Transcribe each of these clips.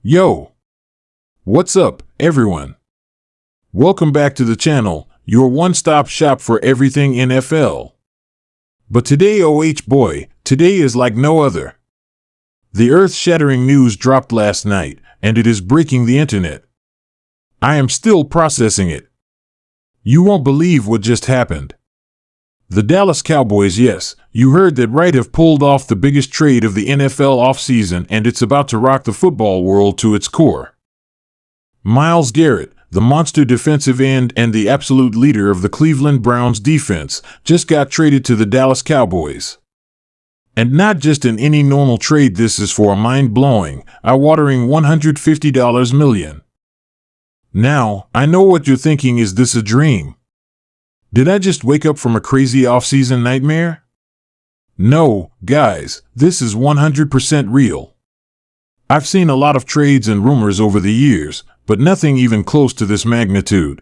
Yo, what's up, everyone? Welcome back to the channel, your one-stop shop for everything NFL. But today, today is like no other. The earth-shattering news dropped last night, and it is breaking the internet. I am still processing it. You won't believe what just happened. The Dallas Cowboys, yes, you heard that right, have pulled off the biggest trade of the NFL offseason, and it's about to rock the football world to its core. Myles Garrett, the monster defensive end and the absolute leader of the Cleveland Browns defense, just got traded to the Dallas Cowboys. And not just in any normal trade, this is for a mind-blowing, eye-watering $150 million. Now, I know what you're thinking, is this a dream? Did I just wake up from a crazy off-season nightmare? No, guys, this is 100% real. I've seen a lot of trades and rumors over the years, but nothing even close to this magnitude.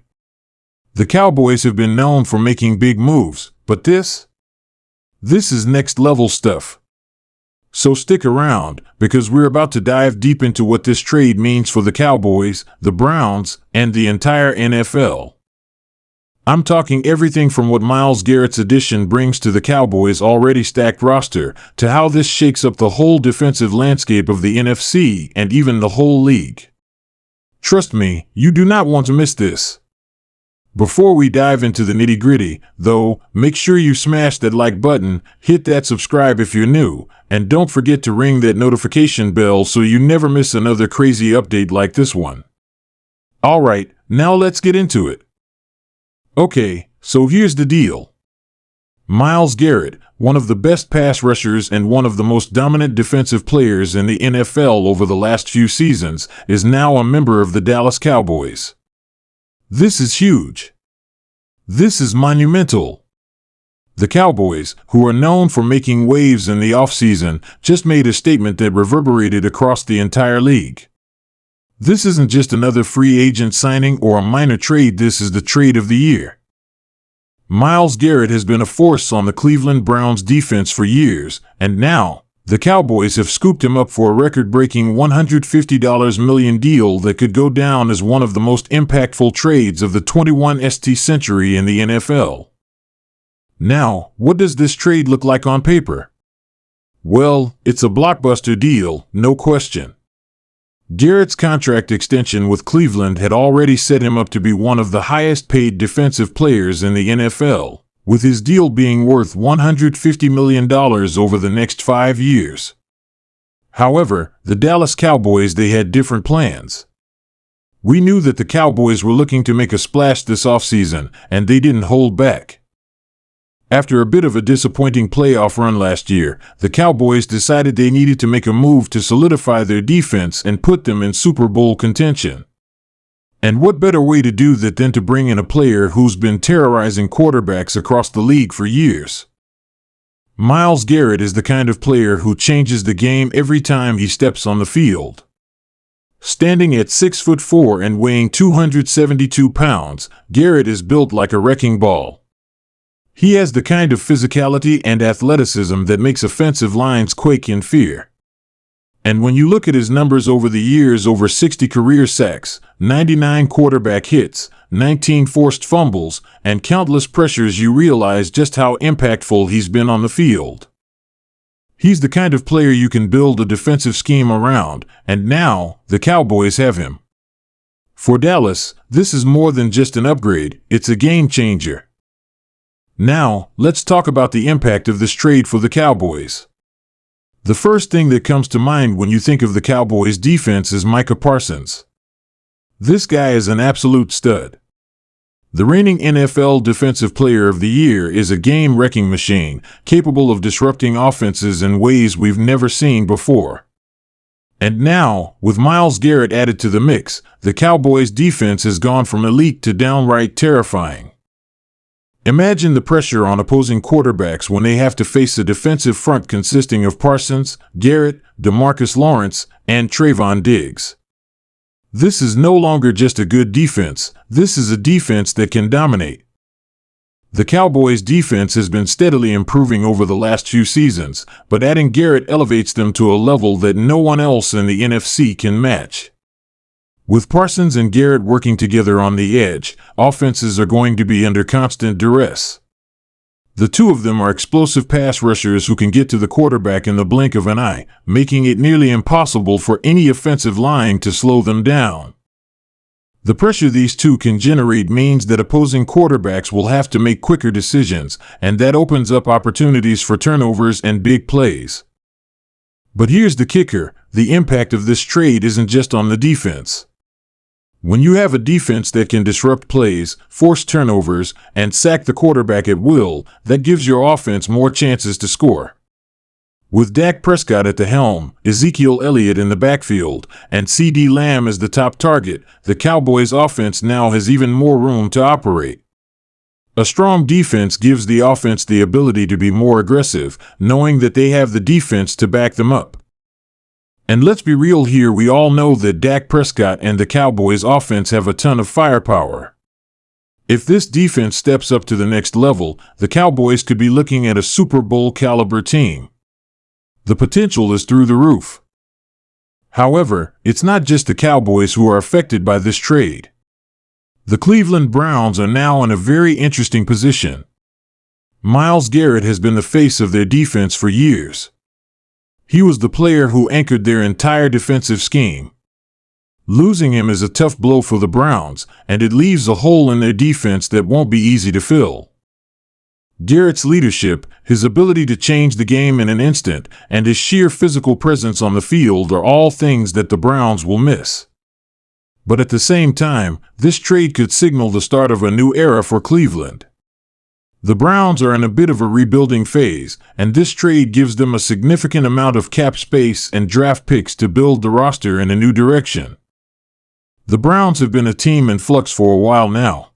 The Cowboys have been known for making big moves, but this is next-level stuff. So stick around, because we're about to dive deep into what this trade means for the Cowboys, the Browns, and the entire NFL. I'm talking everything from what Myles Garrett's addition brings to the Cowboys' already stacked roster, to how this shakes up the whole defensive landscape of the NFC and even the whole league. Trust me, you do not want to miss this. Before we dive into the nitty-gritty, though, make sure you smash that like button, hit that subscribe if you're new, and don't forget to ring that notification bell so you never miss another crazy update like this one. Alright, now let's get into it. Okay, so here's the deal. Myles Garrett, one of the best pass rushers and one of the most dominant defensive players in the NFL over the last few seasons, is now a member of the Dallas Cowboys. This is huge. This is monumental. The Cowboys, who are known for making waves in the offseason, just made a statement that reverberated across the entire league. This isn't just another free agent signing or a minor trade, this is the trade of the year. Myles Garrett has been a force on the Cleveland Browns defense for years, and now, the Cowboys have scooped him up for a record-breaking $150 million deal that could go down as one of the most impactful trades of the 21st century in the NFL. Now, what does this trade look like on paper? Well, it's a blockbuster deal, no question. Garrett's contract extension with Cleveland had already set him up to be one of the highest-paid defensive players in the NFL, with his deal being worth $150 million over the next 5 years. However, the Dallas Cowboys, they had different plans. We knew that the Cowboys were looking to make a splash this offseason, and they didn't hold back. After a bit of a disappointing playoff run last year, the Cowboys decided they needed to make a move to solidify their defense and put them in Super Bowl contention. And what better way to do that than to bring in a player who's been terrorizing quarterbacks across the league for years? Myles Garrett is the kind of player who changes the game every time he steps on the field. Standing at 6'4" and weighing 272 pounds, Garrett is built like a wrecking ball. He has the kind of physicality and athleticism that makes offensive lines quake in fear. And when you look at his numbers over the years, over 60 career sacks, 99 quarterback hits, 19 forced fumbles, and countless pressures, you realize just how impactful he's been on the field. He's the kind of player you can build a defensive scheme around, and now, the Cowboys have him. For Dallas, this is more than just an upgrade, it's a game changer. Now, let's talk about the impact of this trade for the Cowboys. The first thing that comes to mind when you think of the Cowboys' defense is Micah Parsons. This guy is an absolute stud. The reigning NFL Defensive Player of the Year is a game-wrecking machine, capable of disrupting offenses in ways we've never seen before. And now, with Myles Garrett added to the mix, the Cowboys' defense has gone from elite to downright terrifying. Imagine the pressure on opposing quarterbacks when they have to face a defensive front consisting of Parsons, Garrett, DeMarcus Lawrence, and Trayvon Diggs. This is no longer just a good defense, this is a defense that can dominate. The Cowboys' defense has been steadily improving over the last few seasons, but adding Garrett elevates them to a level that no one else in the NFC can match. With Parsons and Garrett working together on the edge, offenses are going to be under constant duress. The two of them are explosive pass rushers who can get to the quarterback in the blink of an eye, making it nearly impossible for any offensive line to slow them down. The pressure these two can generate means that opposing quarterbacks will have to make quicker decisions, and that opens up opportunities for turnovers and big plays. But here's the kicker: the impact of this trade isn't just on the defense. When you have a defense that can disrupt plays, force turnovers, and sack the quarterback at will, that gives your offense more chances to score. With Dak Prescott at the helm, Ezekiel Elliott in the backfield, and CeeDee Lamb as the top target, the Cowboys' offense now has even more room to operate. A strong defense gives the offense the ability to be more aggressive, knowing that they have the defense to back them up. And let's be real here, we all know that Dak Prescott and the Cowboys' offense have a ton of firepower. If this defense steps up to the next level, the Cowboys could be looking at a Super Bowl caliber team. The potential is through the roof. However, it's not just the Cowboys who are affected by this trade. The Cleveland Browns are now in a very interesting position. Myles Garrett has been the face of their defense for years. He was the player who anchored their entire defensive scheme. Losing him is a tough blow for the Browns, and it leaves a hole in their defense that won't be easy to fill. Garrett's leadership, his ability to change the game in an instant, and his sheer physical presence on the field are all things that the Browns will miss. But at the same time, this trade could signal the start of a new era for Cleveland. The Browns are in a bit of a rebuilding phase, and this trade gives them a significant amount of cap space and draft picks to build the roster in a new direction. The Browns have been a team in flux for a while now.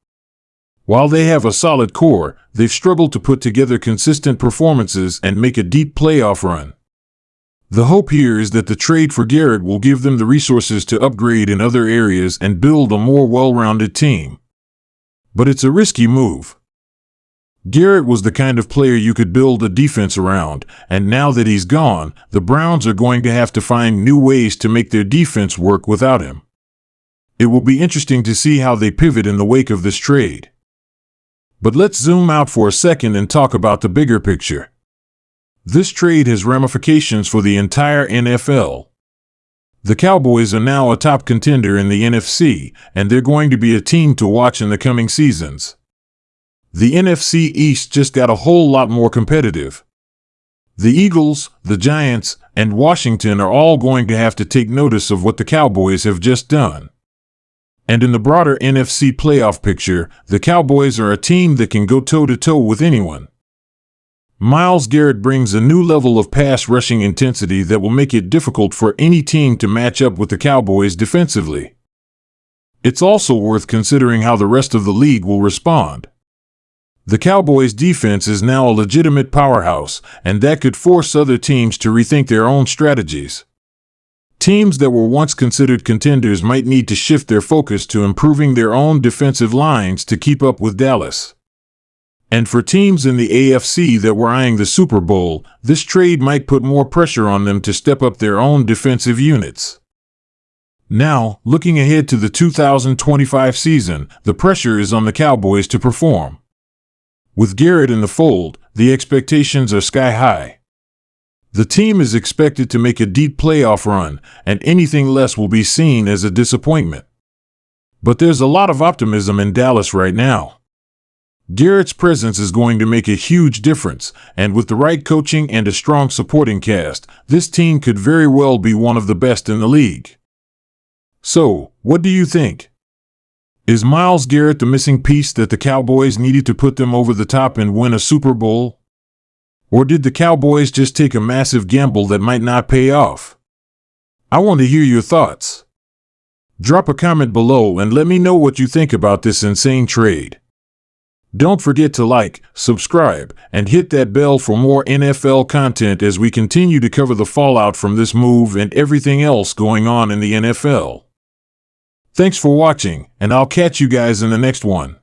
While they have a solid core, they've struggled to put together consistent performances and make a deep playoff run. The hope here is that the trade for Garrett will give them the resources to upgrade in other areas and build a more well-rounded team. But it's a risky move. Garrett was the kind of player you could build a defense around, and now that he's gone, the Browns are going to have to find new ways to make their defense work without him. It will be interesting to see how they pivot in the wake of this trade. But let's zoom out for a second and talk about the bigger picture. This trade has ramifications for the entire NFL. The Cowboys are now a top contender in the NFC, and they're going to be a team to watch in the coming seasons. The NFC East just got a whole lot more competitive. The Eagles, the Giants, and Washington are all going to have to take notice of what the Cowboys have just done. And in the broader NFC playoff picture, the Cowboys are a team that can go toe-to-toe with anyone. Myles Garrett brings a new level of pass rushing intensity that will make it difficult for any team to match up with the Cowboys defensively. It's also worth considering how the rest of the league will respond. The Cowboys' defense is now a legitimate powerhouse, and that could force other teams to rethink their own strategies. Teams that were once considered contenders might need to shift their focus to improving their own defensive lines to keep up with Dallas. And for teams in the AFC that were eyeing the Super Bowl, this trade might put more pressure on them to step up their own defensive units. Now, looking ahead to the 2025 season, the pressure is on the Cowboys to perform. With Garrett in the fold, the expectations are sky high. The team is expected to make a deep playoff run, and anything less will be seen as a disappointment. But there's a lot of optimism in Dallas right now. Garrett's presence is going to make a huge difference, and with the right coaching and a strong supporting cast, this team could very well be one of the best in the league. So, what do you think? Is Myles Garrett the missing piece that the Cowboys needed to put them over the top and win a Super Bowl? Or did the Cowboys just take a massive gamble that might not pay off? I want to hear your thoughts. Drop a comment below and let me know what you think about this insane trade. Don't forget to like, subscribe, and hit that bell for more NFL content as we continue to cover the fallout from this move and everything else going on in the NFL. Thanks for watching, and I'll catch you guys in the next one.